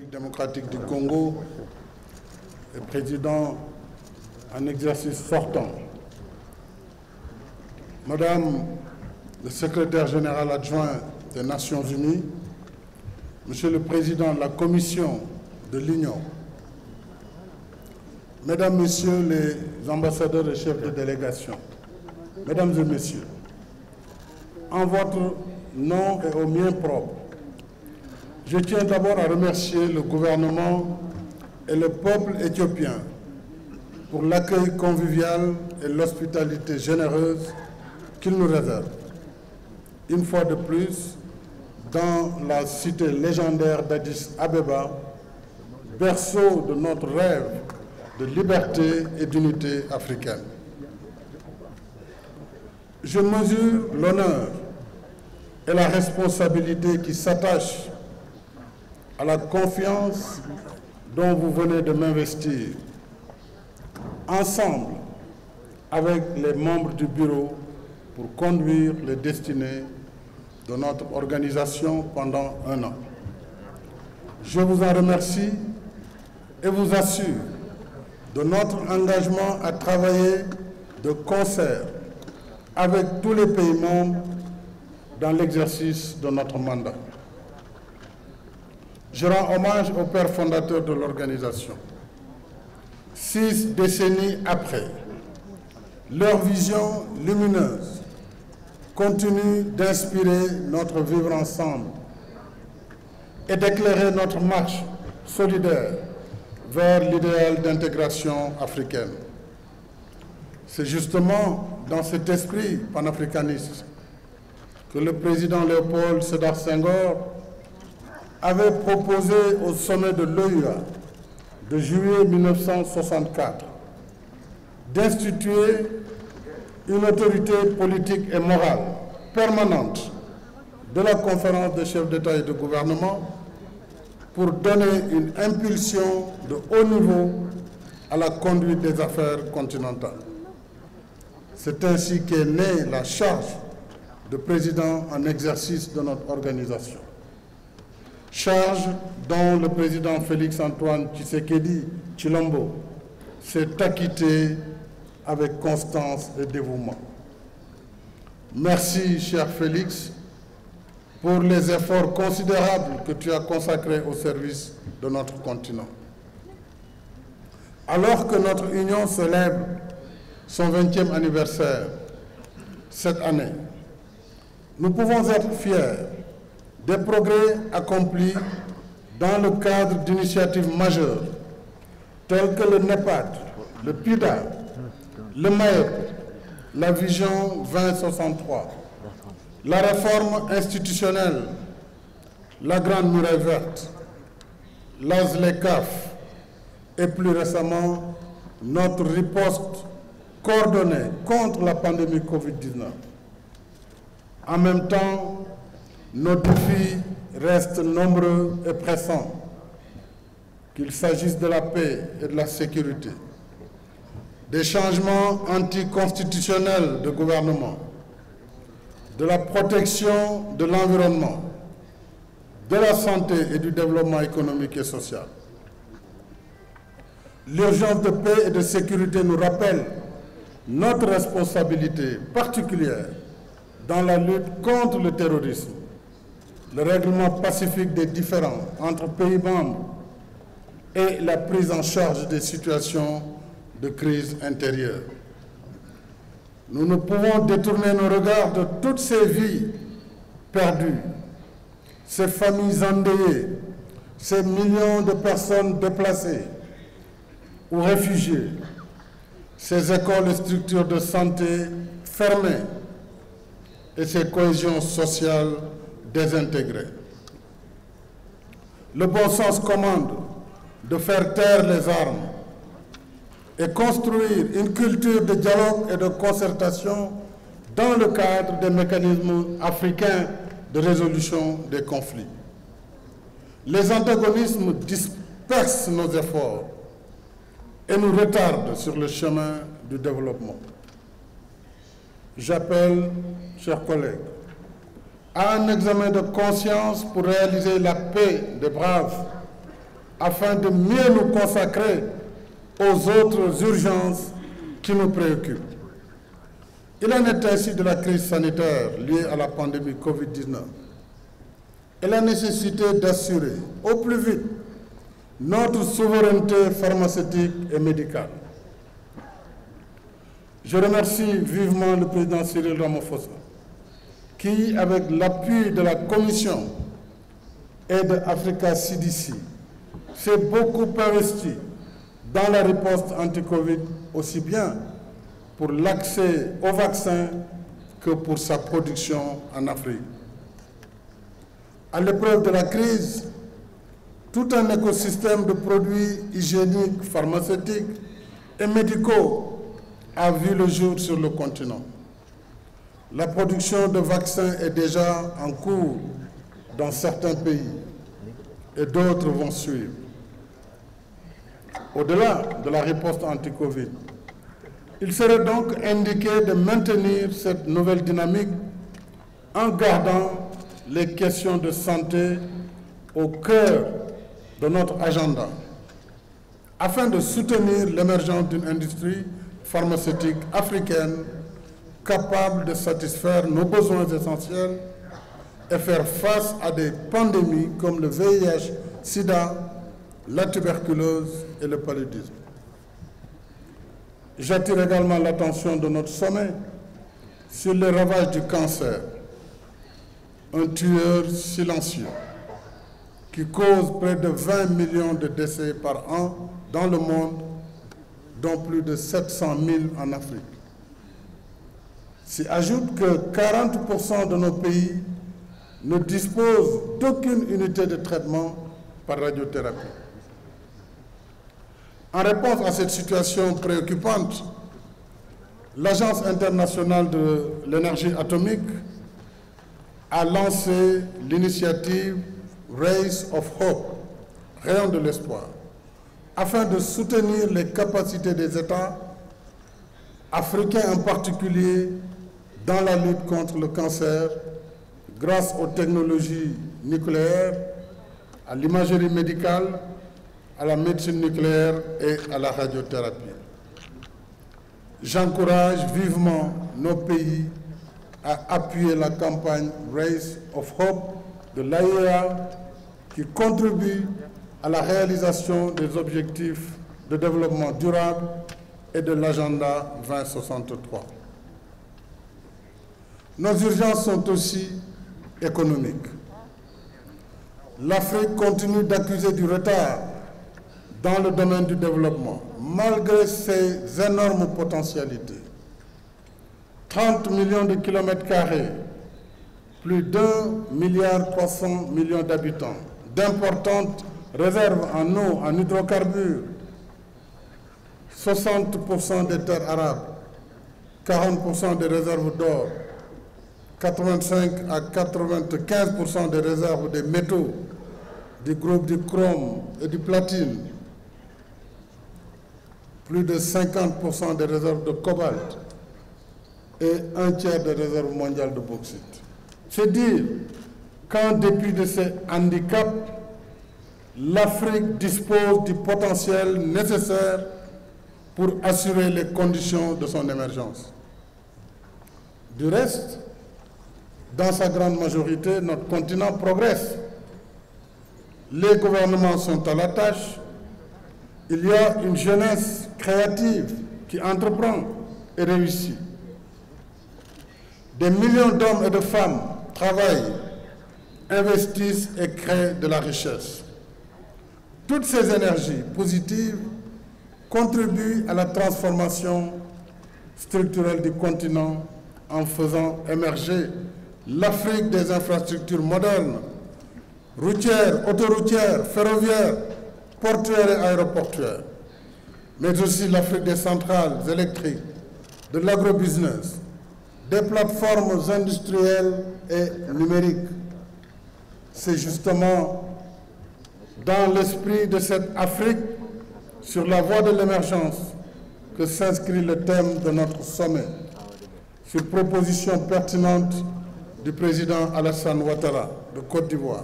République démocratique du Congo et président en exercice sortant, Madame le secrétaire général adjoint des Nations Unies, Monsieur le Président de la Commission de l'Union, Mesdames, Messieurs les ambassadeurs et chefs de délégation, Mesdames et Messieurs, en votre nom et au mien propre, je tiens d'abord à remercier le gouvernement et le peuple éthiopien pour l'accueil convivial et l'hospitalité généreuse qu'ils nous réservent. Une fois de plus, dans la cité légendaire d'Addis Abeba, berceau de notre rêve de liberté et d'unité africaine. Je mesure l'honneur et la responsabilité qui s'attachent à la confiance dont vous venez de m'investir, ensemble avec les membres du bureau pour conduire les destinées de notre organisation pendant un an. Je vous en remercie et vous assure de notre engagement à travailler de concert avec tous les pays membres dans l'exercice de notre mandat. Je rends hommage aux pères fondateurs de l'organisation. 6 décennies après, leur vision lumineuse continue d'inspirer notre vivre ensemble et d'éclairer notre marche solidaire vers l'idéal d'intégration africaine. C'est justement dans cet esprit panafricaniste que le président Léopold Sédar Senghor avait proposé au sommet de l'OUA de juillet 1964 d'instituer une autorité politique et morale permanente de la conférence des chefs d'État et de gouvernement pour donner une impulsion de haut niveau à la conduite des affaires continentales. C'est ainsi qu'est née la charge de président en exercice de notre organisation. Charge dont le président Félix-Antoine Tshisekedi Tshilombo s'est acquitté avec constance et dévouement. Merci, cher Félix, pour les efforts considérables que tu as consacrés au service de notre continent. Alors que notre union célèbre son 20e anniversaire cette année, nous pouvons être fiers des progrès accomplis dans le cadre d'initiatives majeures telles que le NEPAD, le PIDA, le MAEP, la Vision 2063, la réforme institutionnelle, la Grande Muraille Verte, l'ASLECAF et plus récemment notre riposte coordonnée contre la pandémie Covid-19. En même temps, nos défis restent nombreux et pressants, qu'il s'agisse de la paix et de la sécurité, des changements anticonstitutionnels de gouvernement, de la protection de l'environnement, de la santé et du développement économique et social. L'urgence de paix et de sécurité nous rappelle notre responsabilité particulière dans la lutte contre le terrorisme, le règlement pacifique des différends entre pays membres et la prise en charge des situations de crise intérieure. Nous ne pouvons détourner nos regards de toutes ces vies perdues, ces familles endeuillées, ces millions de personnes déplacées ou réfugiées, ces écoles et structures de santé fermées et ces cohésions sociales désintégrées. Le bon sens commande de faire taire les armes et construire une culture de dialogue et de concertation dans le cadre des mécanismes africains de résolution des conflits. Les antagonismes dispersent nos efforts et nous retardent sur le chemin du développement. J'appelle, chers collègues, à un examen de conscience pour réaliser la paix des braves afin de mieux nous consacrer aux autres urgences qui nous préoccupent. Il en est ainsi de la crise sanitaire liée à la pandémie Covid-19 et la nécessité d'assurer au plus vite notre souveraineté pharmaceutique et médicale. Je remercie vivement le président Cyril Ramaphosa qui, avec l'appui de la Commission et de Africa CDC, s'est beaucoup investi dans la riposte anti-Covid, aussi bien pour l'accès au vaccin que pour sa production en Afrique. À l'épreuve de la crise, tout un écosystème de produits hygiéniques, pharmaceutiques et médicaux a vu le jour sur le continent. La production de vaccins est déjà en cours dans certains pays et d'autres vont suivre. Au-delà de la riposte anti-Covid, il serait donc indiqué de maintenir cette nouvelle dynamique en gardant les questions de santé au cœur de notre agenda, afin de soutenir l'émergence d'une industrie pharmaceutique africaine capable de satisfaire nos besoins essentiels et faire face à des pandémies comme le VIH, SIDA, la tuberculose et le paludisme. J'attire également l'attention de notre sommet sur les ravages du cancer, un tueur silencieux qui cause près de 20 millions de décès par an dans le monde, dont plus de 700 000 en Afrique. S'y ajoute que 40% de nos pays ne disposent d'aucune unité de traitement par radiothérapie. En réponse à cette situation préoccupante, l'Agence internationale de l'énergie atomique a lancé l'initiative Rays of Hope, Rayon de l'espoir, afin de soutenir les capacités des États, africains en particulier, dans la lutte contre le cancer, grâce aux technologies nucléaires, à l'imagerie médicale, à la médecine nucléaire et à la radiothérapie. J'encourage vivement nos pays à appuyer la campagne Rays of Hope de l'AIEA qui contribue à la réalisation des objectifs de développement durable et de l'agenda 2063. Nos urgences sont aussi économiques. L'Afrique continue d'accuser du retard dans le domaine du développement, malgré ses énormes potentialités. 30 millions de kilomètres carrés, plus d'1,3 milliard d'habitants, d'importantes réserves en eau, en hydrocarbures, 60% des terres arables, 40% des réserves d'or, 85 à 95% des réserves des métaux, du groupe du chrome et du platine, plus de 50% des réserves de cobalt et un tiers des réserves mondiales de bauxite. C'est dire qu'en dépit de ces handicaps, l'Afrique dispose du potentiel nécessaire pour assurer les conditions de son émergence. Du reste, dans sa grande majorité, notre continent progresse. Les gouvernements sont à la tâche. Il y a une jeunesse créative qui entreprend et réussit. Des millions d'hommes et de femmes travaillent, investissent et créent de la richesse. Toutes ces énergies positives contribuent à la transformation structurelle du continent en faisant émerger l'Afrique des infrastructures modernes, routières, autoroutières, ferroviaires, portuaires et aéroportuaires, mais aussi l'Afrique des centrales électriques, de l'agrobusiness, des plateformes industrielles et numériques. C'est justement dans l'esprit de cette Afrique, sur la voie de l'émergence, que s'inscrit le thème de notre sommet, sur proposition pertinente du président Alassane Ouattara de Côte d'Ivoire.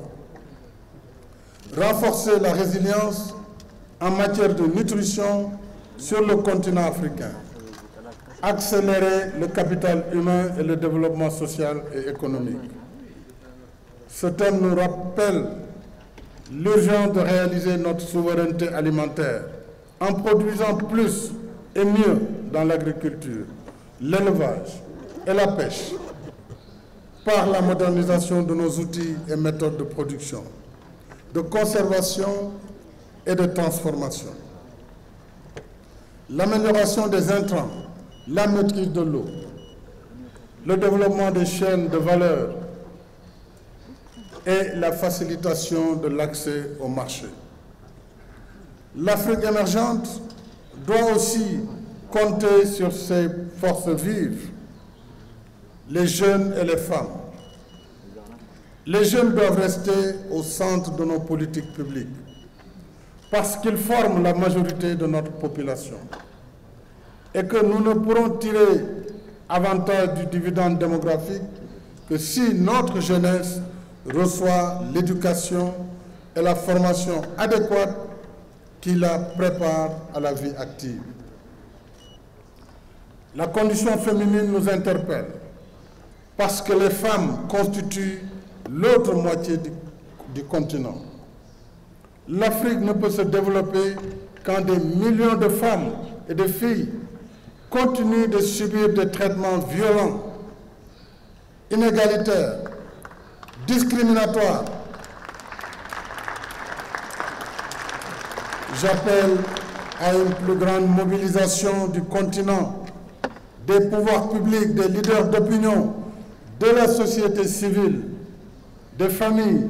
renforcer la résilience en matière de nutrition sur le continent africain, accélérer le capital humain et le développement social et économique. Ce thème nous rappelle l'urgence de réaliser notre souveraineté alimentaire en produisant plus et mieux dans l'agriculture, l'élevage et la pêche, par la modernisation de nos outils et méthodes de production, de conservation et de transformation. L'amélioration des intrants, la maîtrise de l'eau, le développement des chaînes de valeur et la facilitation de l'accès au marché. L'Afrique émergente doit aussi compter sur ses forces vives, les jeunes et les femmes. Les jeunes doivent rester au centre de nos politiques publiques parce qu'ils forment la majorité de notre population et que nous ne pourrons tirer avantage du dividende démographique que si notre jeunesse reçoit l'éducation et la formation adéquate qui la prépare à la vie active. La condition féminine nous interpelle parce que les femmes constituent l'autre moitié du continent. L'Afrique ne peut se développer quand des millions de femmes et de filles continuent de subir des traitements violents, inégalitaires, discriminatoires. J'appelle à une plus grande mobilisation du continent, des pouvoirs publics, des leaders d'opinion, de la société civile, des familles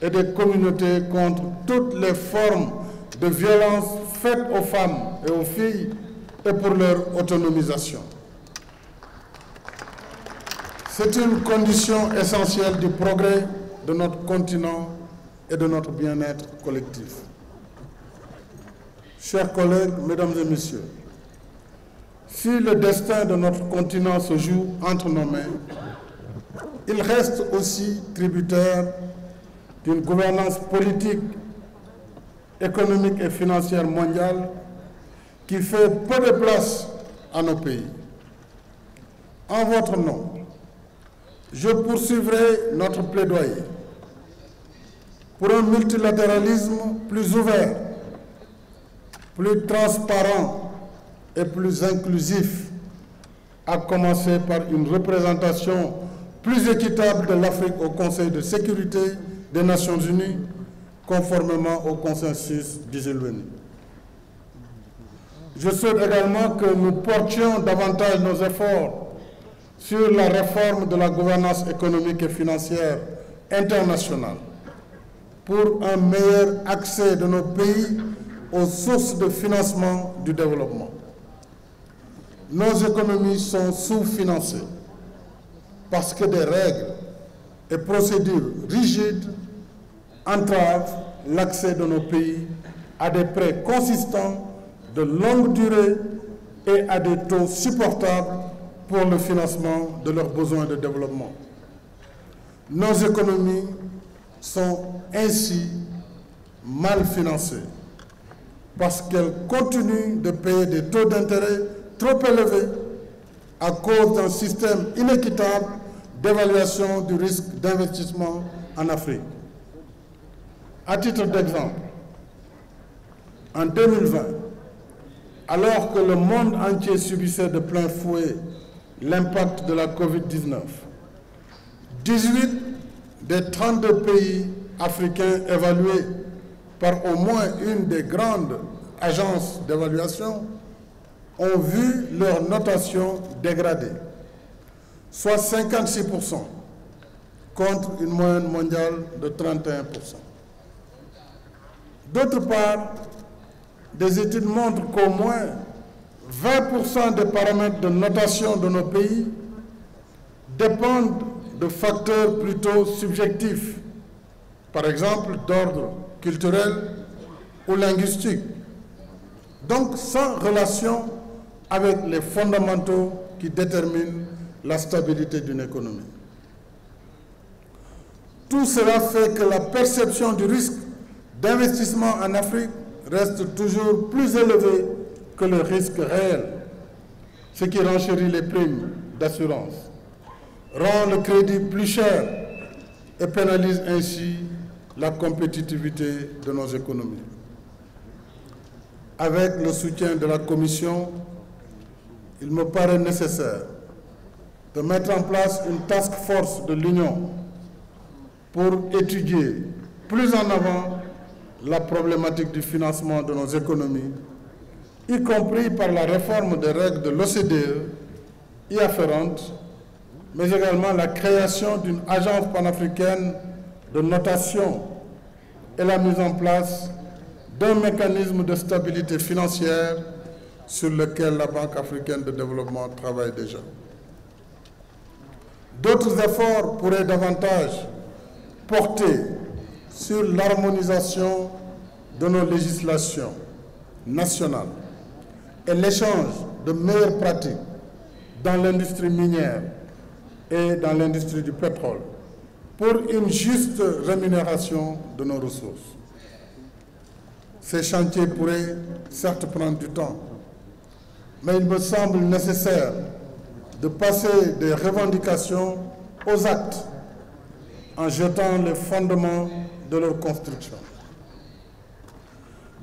et des communautés contre toutes les formes de violence faites aux femmes et aux filles et pour leur autonomisation. C'est une condition essentielle du progrès de notre continent et de notre bien-être collectif. Chers collègues, mesdames et messieurs, si le destin de notre continent se joue entre nos mains, il reste aussi tributaire d'une gouvernance politique, économique et financière mondiale qui fait peu de place à nos pays. En votre nom, je poursuivrai notre plaidoyer pour un multilatéralisme plus ouvert, plus transparent et plus inclusif, à commencer par une représentation plus équitable de l'Afrique au Conseil de sécurité des Nations Unies, conformément au consensus d'Isilweni. Je souhaite également que nous portions davantage nos efforts sur la réforme de la gouvernance économique et financière internationale pour un meilleur accès de nos pays aux sources de financement du développement. Nos économies sont sous-financées parce que des règles et procédures rigides entravent l'accès de nos pays à des prêts consistants de longue durée et à des taux supportables pour le financement de leurs besoins de développement. Nos économies sont ainsi mal financées parce qu'elles continuent de payer des taux d'intérêt trop élevés à cause d'un système inéquitable d'évaluation du risque d'investissement en Afrique. À titre d'exemple, en 2020, alors que le monde entier subissait de plein fouet l'impact de la Covid-19, 18 des 32 pays africains évalués par au moins une des grandes agences d'évaluation ont vu leur notation dégradée, soit 56% contre une moyenne mondiale de 31%. D'autre part, des études montrent qu'au moins 20% des paramètres de notation de nos pays dépendent de facteurs plutôt subjectifs, par exemple d'ordre culturel ou linguistique, donc sans relation avec les fondamentaux qui déterminent la stabilité d'une économie. Tout cela fait que la perception du risque d'investissement en Afrique reste toujours plus élevé que le risque réel, ce qui renchérit les primes d'assurance, rend le crédit plus cher et pénalise ainsi la compétitivité de nos économies. Avec le soutien de la Commission, il me paraît nécessaire de mettre en place une task force de l'Union pour étudier plus en avant la problématique du financement de nos économies, y compris par la réforme des règles de l'OCDE y afférentes, mais également la création d'une agence panafricaine de notation et la mise en place d'un mécanisme de stabilité financière sur lequel la Banque africaine de développement travaille déjà. D'autres efforts pourraient davantage porter sur l'harmonisation de nos législations nationales et l'échange de meilleures pratiques dans l'industrie minière et dans l'industrie du pétrole pour une juste rémunération de nos ressources. Ces chantiers pourraient certes prendre du temps, mais il me semble nécessaire de passer des revendications aux actes en jetant les fondements de leur construction.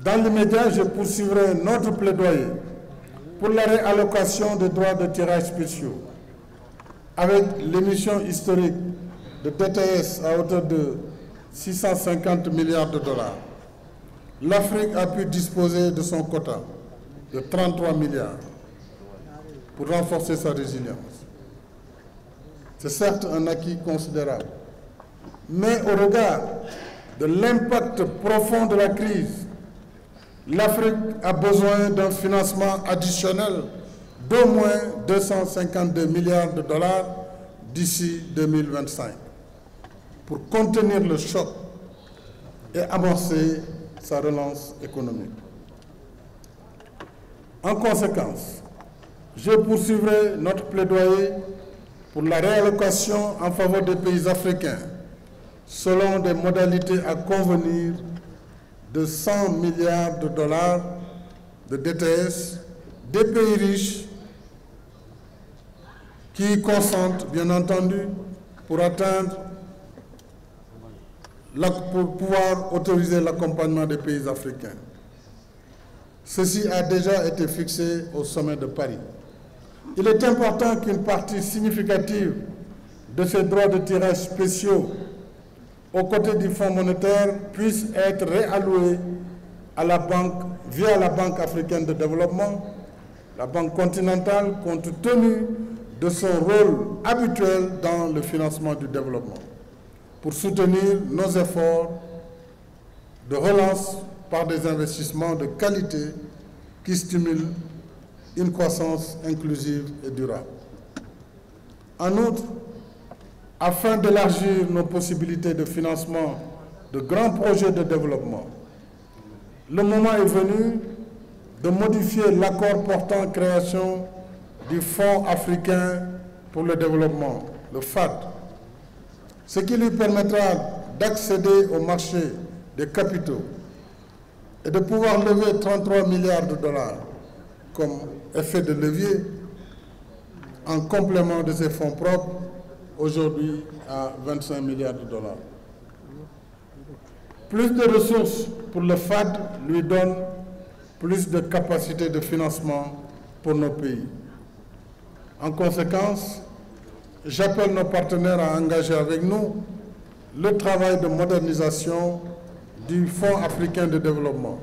Dans l'immédiat, je poursuivrai notre plaidoyer pour la réallocation des droits de tirage spéciaux avec l'émission historique de DTS à hauteur de 650 milliards de dollars. L'Afrique a pu disposer de son quota de 33 milliards pour renforcer sa résilience. C'est certes un acquis considérable, mais au regard de l'impact profond de la crise, l'Afrique a besoin d'un financement additionnel d'au moins 252 milliards de dollars d'ici 2025 pour contenir le choc et amorcer sa relance économique. En conséquence, je poursuivrai notre plaidoyer pour la réallocation en faveur des pays africains selon des modalités à convenir de 100 milliards de dollars de DTS des pays riches qui consentent, bien entendu, pour pouvoir autoriser l'accompagnement des pays africains. Ceci a déjà été fixé au sommet de Paris. Il est important qu'une partie significative de ces droits de tirage spéciaux aux côtés du Fonds monétaire puisse être réallouée à la banque via la Banque africaine de développement, la Banque continentale, compte tenu de son rôle habituel dans le financement du développement, pour soutenir nos efforts de relance par des investissements de qualité qui stimulent une croissance inclusive et durable. En outre, afin d'élargir nos possibilités de financement de grands projets de développement, le moment est venu de modifier l'accord portant création du Fonds africain pour le développement, le FAD, ce qui lui permettra d'accéder au marché des capitaux et de pouvoir lever 33 milliards de dollars comme effet de levier en complément de ses fonds propres, aujourd'hui à 25 milliards de dollars. Plus de ressources pour le FAD lui donne plus de capacité de financement pour nos pays. En conséquence, j'appelle nos partenaires à engager avec nous le travail de modernisation du Fonds africain de développement,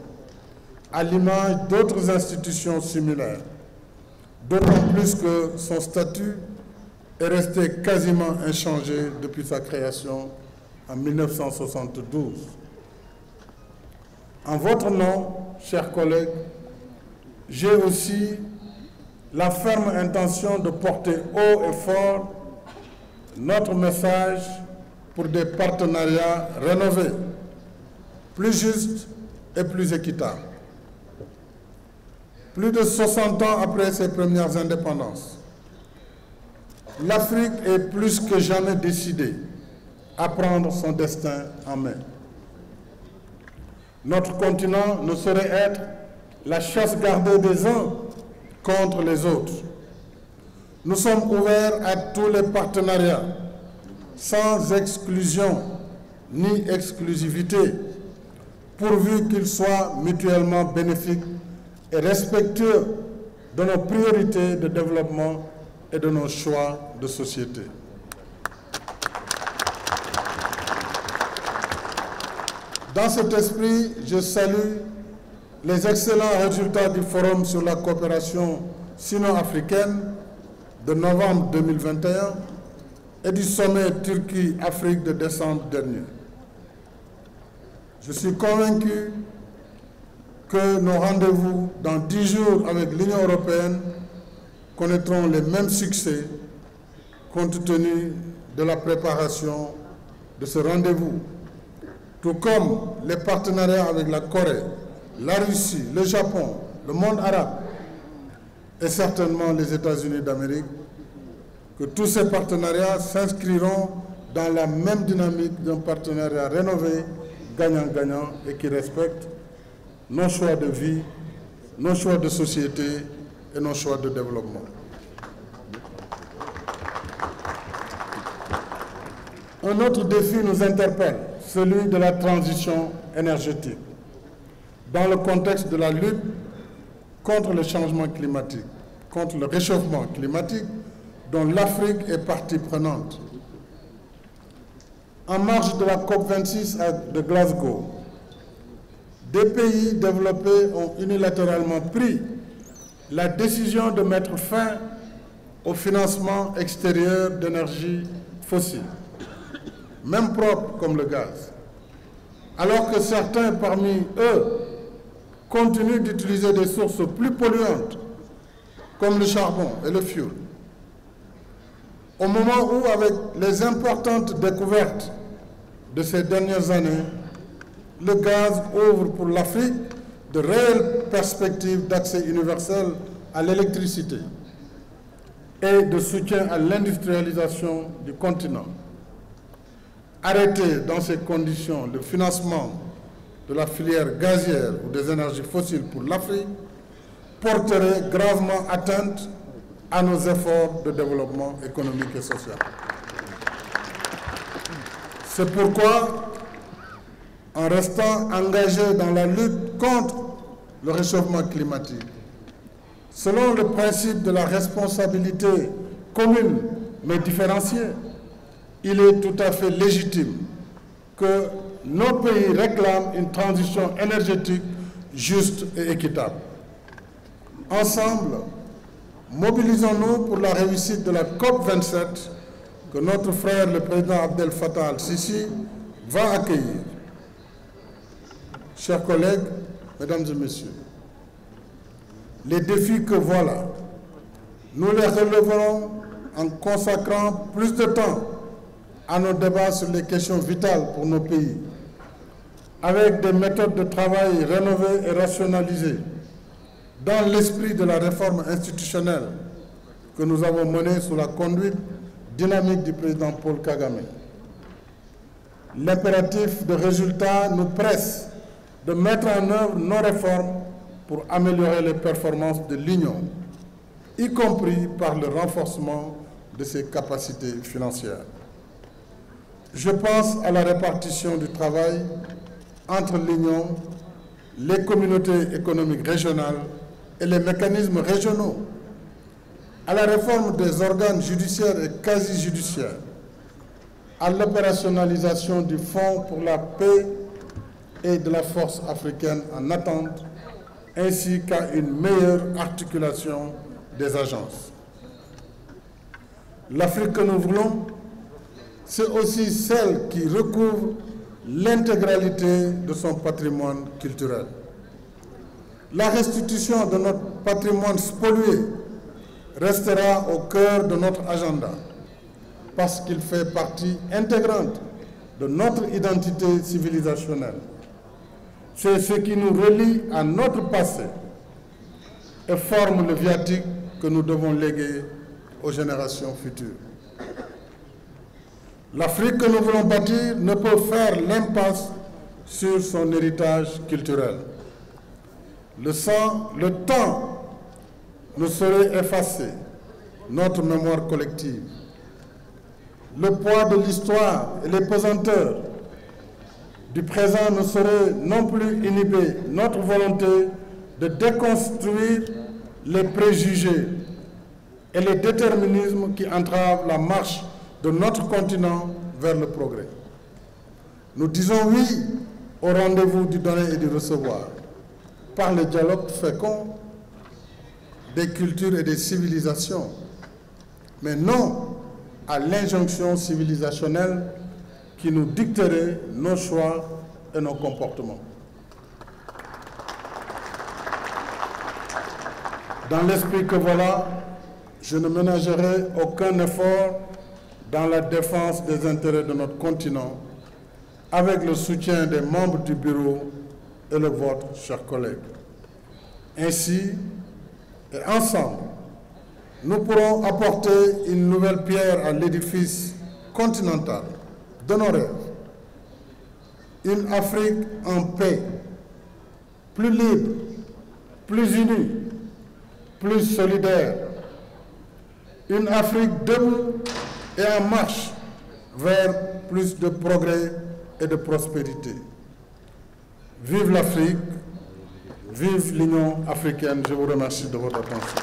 à l'image d'autres institutions similaires, d'autant plus que son statut est resté quasiment inchangé depuis sa création en 1972. En votre nom, chers collègues, j'ai aussi la ferme intention de porter haut et fort notre message pour des partenariats rénovés, plus justes et plus équitables. Plus de 60 ans après ses premières indépendances, l'Afrique est plus que jamais décidée à prendre son destin en main. Notre continent ne saurait être la chasse gardée des uns contre les autres. Nous sommes ouverts à tous les partenariats, sans exclusion ni exclusivité, pourvu qu'ils soient mutuellement bénéfiques et respectueux de nos priorités de développement et de nos choix de société. Dans cet esprit, je salue les excellents résultats du Forum sur la coopération sino-africaine de novembre 2021 et du sommet Turquie-Afrique de décembre dernier. Je suis convaincu que nos rendez-vous dans 10 jours avec l'Union européenne connaîtront les mêmes succès compte tenu de la préparation de ce rendez-vous, tout comme les partenariats avec la Corée, la Russie, le Japon, le monde arabe et certainement les États-Unis d'Amérique, que tous ces partenariats s'inscriront dans la même dynamique d'un partenariat rénové, gagnant-gagnant et qui respecte nos choix de vie, nos choix de société et nos choix de développement. Un autre défi nous interpelle, celui de la transition énergétique, dans le contexte de la lutte contre le changement climatique, contre le réchauffement climatique, dont l'Afrique est partie prenante. En marge de la COP26 de Glasgow, des pays développés ont unilatéralement pris la décision de mettre fin au financement extérieur d'énergie fossile, même propre comme le gaz, alors que certains parmi eux continuent d'utiliser des sources plus polluantes comme le charbon et le fioul. Au moment où, avec les importantes découvertes de ces dernières années, le gaz ouvre pour l'Afrique de réelles perspectives d'accès universel à l'électricité et de soutien à l'industrialisation du continent. Arrêter dans ces conditions le financement de la filière gazière ou des énergies fossiles pour l'Afrique porterait gravement atteinte à nos efforts de développement économique et social. C'est pourquoi, en restant engagé dans la lutte contre le réchauffement climatique, selon le principe de la responsabilité commune mais différenciée, il est tout à fait légitime que nos pays réclament une transition énergétique juste et équitable. Ensemble, mobilisons-nous pour la réussite de la COP27 que notre frère, le président Abdel Fattah al-Sisi, va accueillir. Chers collègues, mesdames et messieurs, les défis que voilà, nous les releverons en consacrant plus de temps à nos débats sur les questions vitales pour nos pays, avec des méthodes de travail rénovées et rationalisées, dans l'esprit de la réforme institutionnelle que nous avons menée sous la conduite dynamique du président Paul Kagame. L'impératif de résultat nous presse de mettre en œuvre nos réformes pour améliorer les performances de l'Union, y compris par le renforcement de ses capacités financières. Je pense à la répartition du travail entre l'Union, les communautés économiques régionales et les mécanismes régionaux, à la réforme des organes judiciaires et quasi-judiciaires, à l'opérationnalisation du Fonds pour la paix et de la force africaine en attente, ainsi qu'à une meilleure articulation des agences. L'Afrique que nous voulons, c'est aussi celle qui recouvre l'intégralité de son patrimoine culturel. La restitution de notre patrimoine spolié restera au cœur de notre agenda parce qu'il fait partie intégrante de notre identité civilisationnelle. C'est ce qui nous relie à notre passé et forme le viatique que nous devons léguer aux générations futures. L'Afrique que nous voulons bâtir ne peut faire l'impasse sur son héritage culturel. Le temps ne saurait effacer notre mémoire collective. Le poids de l'histoire et les pesanteurs du présent ne sauraient non plus inhiber notre volonté de déconstruire les préjugés et les déterminismes qui entravent la marche de notre continent vers le progrès. Nous disons oui au rendez-vous du donner et du recevoir, par le dialogue fécond des cultures et des civilisations, mais non à l'injonction civilisationnelle qui nous dicterait nos choix et nos comportements. Dans l'esprit que voilà, je ne ménagerai aucun effort dans la défense des intérêts de notre continent, avec le soutien des membres du bureau et le vôtre, chers collègues. Ainsi, et ensemble, nous pourrons apporter une nouvelle pierre à l'édifice continental de nos rêves. Une Afrique en paix, plus libre, plus unie, plus solidaire. Une Afrique debout et en marche vers plus de progrès et de prospérité. Vive l'Afrique, vive l'Union africaine. Je vous remercie de votre attention.